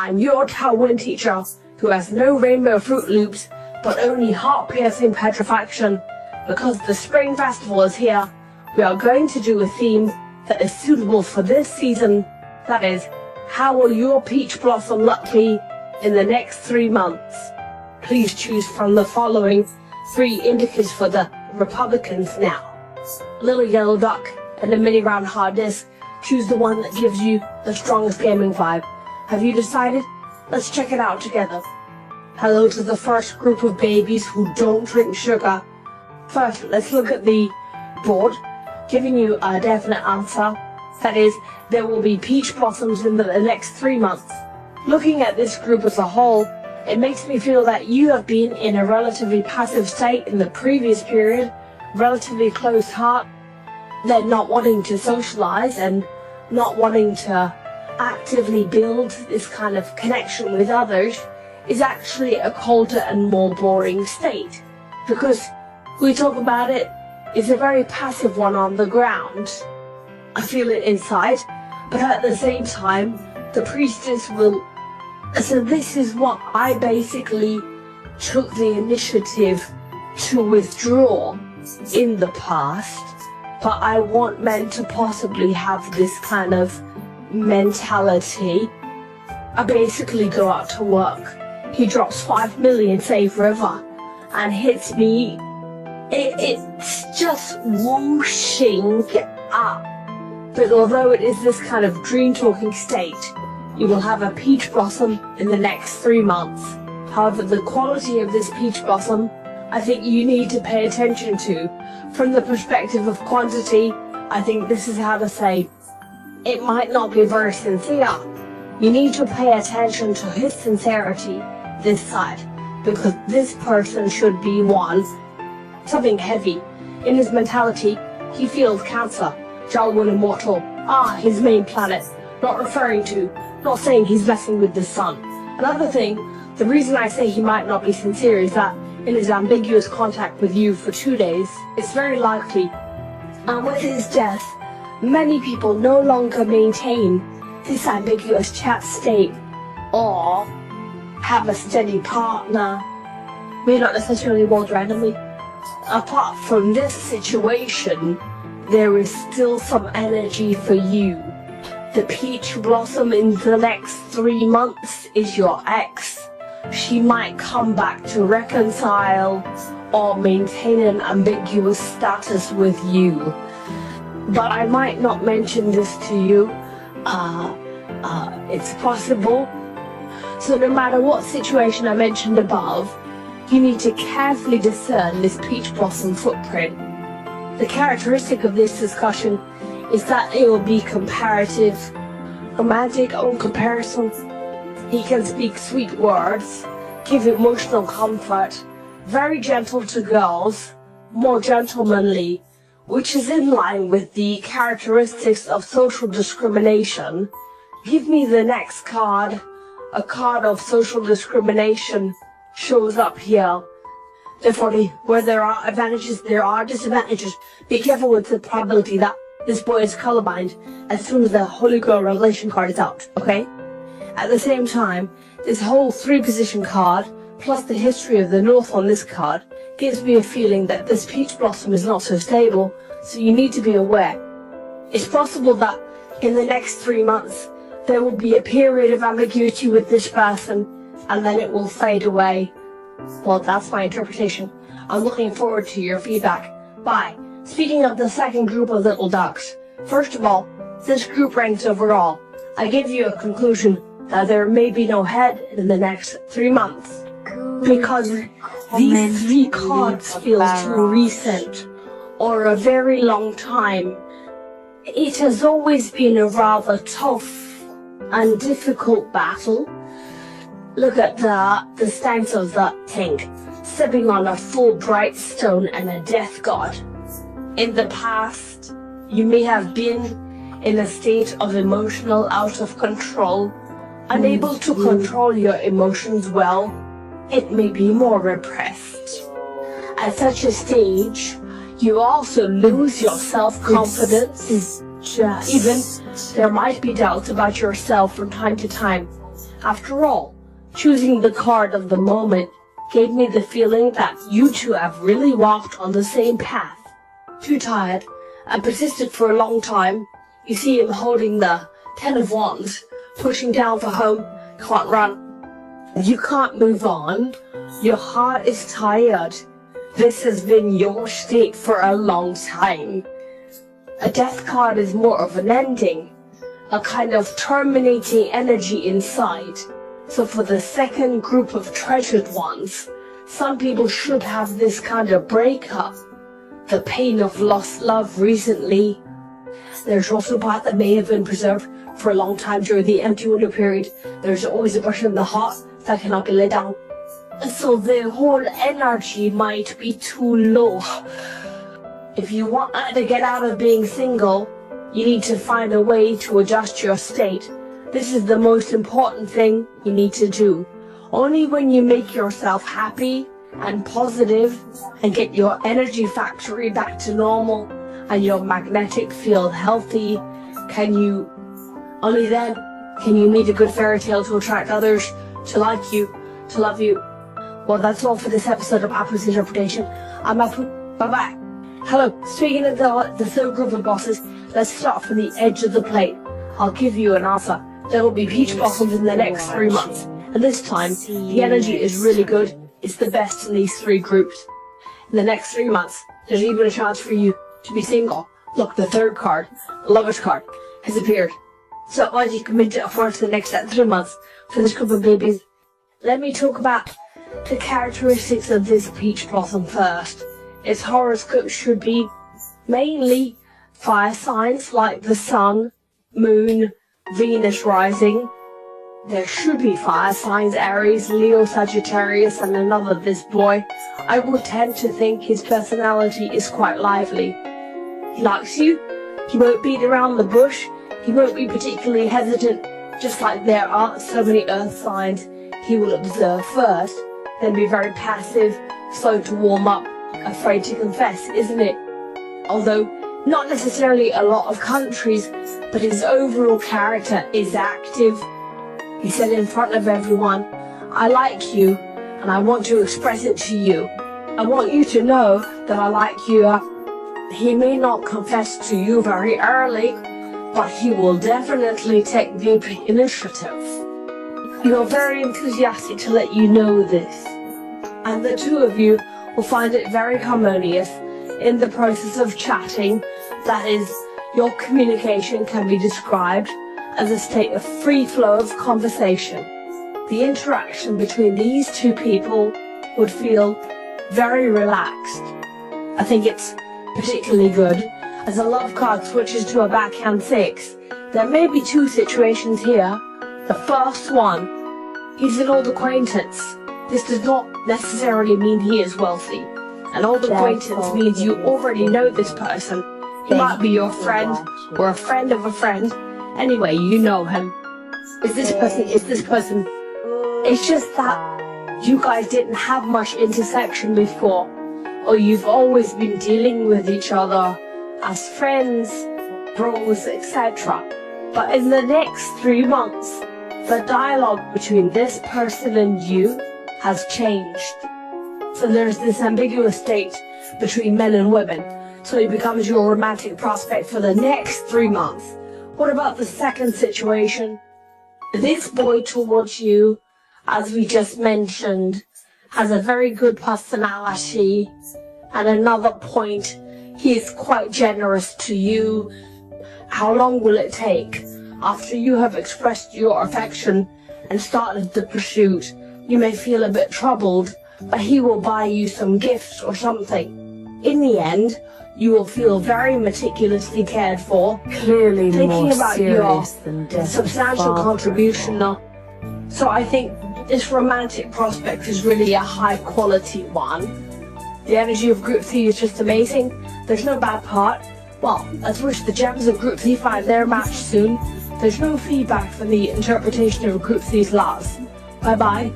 I'm your tarot teacher who has no rainbow Fruit Loops, but only heart-piercing petrifaction. Because the Spring Festival is here, we are going to do a theme that is suitable for this season. That is, how will your peach blossom luck be in the next 3 months? Please choose from the following 3 indicators for the Republicans now. Little yellow duck and a mini round hard disc. Choose the one that gives you the strongest gaming vibe. Have you decided? Let's check it out together. Hello to the first group of babies who don't drink sugar. First, let's look at the board, giving you a definite answer. That is, there will be peach blossoms in the next 3 months. Looking at this group as a whole, it makes me feel that you have been in a relatively passive state in the previous period, relatively closed heart, then not wanting to socialize and not wanting to actively build this kind of connection with others is actually a colder and more boring state. Because we talk about it, it's a very passive one on the ground. I feel it inside, but at the same time, the priestess will... So this is what I basically took the initiative to withdraw in the past, but I want men to possibly have this kind of mentality. I basically go out to work. He drops 5 million Save River and hits me. It's just whooshing up. But although it is this kind of dream talking state, you will have a peach blossom in the next 3 months. However, the quality of this peach blossom, I think you need to pay attention to. From the perspective of quantity, I think this is how to say, it might not be very sincere. You need to pay attention to his sincerity this side, because this person should be something heavy. In his mentality, he feels Cancer, Jalwyn Immortal, his main planet, not saying he's messing with the sun. Another thing, the reason I say he might not be sincere is that in his ambiguous contact with you for 2 days, it's very likely, and with his death, many people no longer maintain this ambiguous chat state or have a steady partner, may not necessarily rolled randomly. Apart from this situation, there is still some energy for you. The peach blossom in the next 3 months is your ex. She might come back to reconcile or maintain an ambiguous status with you. But I might not mention this to you. It's possible. So no matter what situation I mentioned above, you need to carefully discern this peach blossom footprint. The characteristic of this discussion is that it will be comparative, romantic on comparison. He can speak sweet words, give emotional comfort, very gentle to girls, more gentlemanly, which is in line with the characteristics of social discrimination. Give me the next card. A card of social discrimination shows up here. Therefore, where there are advantages, there are disadvantages. Be careful with the probability that this boy is colorblind as soon as the Holy Grail Revelation card is out, okay? At the same time, this whole 3-position card, plus the history of the North on this card, gives me a feeling that this peach blossom is not so stable, so you need to be aware. It's possible that in the next 3 months, there will be a period of ambiguity with this person, and then it will fade away. Well, that's my interpretation. I'm looking forward to your feedback. Bye. Speaking of the second group of little ducks, first of all, this group ranks overall. I give you a conclusion that there may be no head in the next 3 months, because these 3 cards feel too recent, or a very long time. It has always been a rather tough and difficult battle. Look at the stance of that tank, stepping on a full bright stone and a death god. In the past, you may have been in a state of emotional out of control, unable to control your emotions well. It may be more repressed. At such a stage, you also lose your self-confidence. Even there might be doubts about yourself from time to time. After all, choosing the card of the moment gave me the feeling that you two have really walked on the same path. Too tired and persisted for a long time, you see him holding the 10 of Wands, pushing down for home, can't run. You can't move on. Your heart is tired. This has been your state for a long time. A death card is more of an ending, a kind of terminating energy inside. So for the second group of treasured ones, some people should have this kind of breakup. The pain of lost love recently. There's also a part that may have been preserved for a long time during the empty window period. There's always a person in the heart that cannot be let down. So the whole energy might be too low. If you want to get out of being single, you need to find a way to adjust your state. This is the most important thing you need to do. Only when you make yourself happy and positive and get your energy factory back to normal and your magnetic field healthy, only then can you meet a good fairy tale to attract others to like you, to love you. Well, that's all for this episode of Apu's Interpretation. I'm Apu. Bye-bye. Hello. Speaking of the third group of bosses, let's start from the edge of the plate. I'll give you an answer. There will be peach blossoms in the next 3 months. And this time, the energy is really good. It's the best in these 3 groups. In the next 3 months, there's even a chance for you to be single. Look, the third card, the Lover's card, has appeared. So as you commit to for the next 3 months for this group of babies, let me talk about the characteristics of this peach blossom first. Its horoscope should be mainly fire signs like the Sun, Moon, Venus rising. There should be fire signs Aries, Leo, Sagittarius, and another this boy. I would tend to think his personality is quite lively. He likes you. He won't beat around the bush. He won't be particularly hesitant. Just like there aren't so many earth signs, he will observe first, then be very passive, slow to warm up, afraid to confess, isn't it? Although not necessarily a lot of countries, but his overall character is active. He said in front of everyone, I like you, and I want to express it to you. I want you to know that I like you. He may not confess to you very early, but he will definitely take the initiative. You're very enthusiastic to let you know this, and the two of you will find it very harmonious in the process of chatting. That is, your communication can be described as a state of free flow of conversation. The interaction between these two people would feel very relaxed. I think it's particularly good as a love card switches to a backhand 6. There may be 2 situations here. The first one, he's an old acquaintance. This does not necessarily mean he is wealthy. An old acquaintance means you already know this person. He might be your friend or a friend of a friend. Anyway, you know him. Is this person. It's just that you guys didn't have much intersection before, or you've always been dealing with each other as friends, bros, etc. But in the next 3 months, the dialogue between this person and you has changed. So there's this ambiguous state between men and women. So he becomes your romantic prospect for the next 3 months. What about the second situation? This boy towards you, as we just mentioned, has a very good personality. And another point, he is quite generous to you. How long will it take? After you have expressed your affection and started the pursuit, you may feel a bit troubled, but he will buy you some gifts or something. In the end, you will feel very meticulously cared for, clearly thinking more about serious your than death substantial of contribution. So I think this romantic prospect is really a high quality one. The energy of Group 3 is just amazing. There's no bad part. Well, let's wish the gems of Group 3 find their match soon. There's no feedback from the interpretation of Group 3's laws. Bye bye.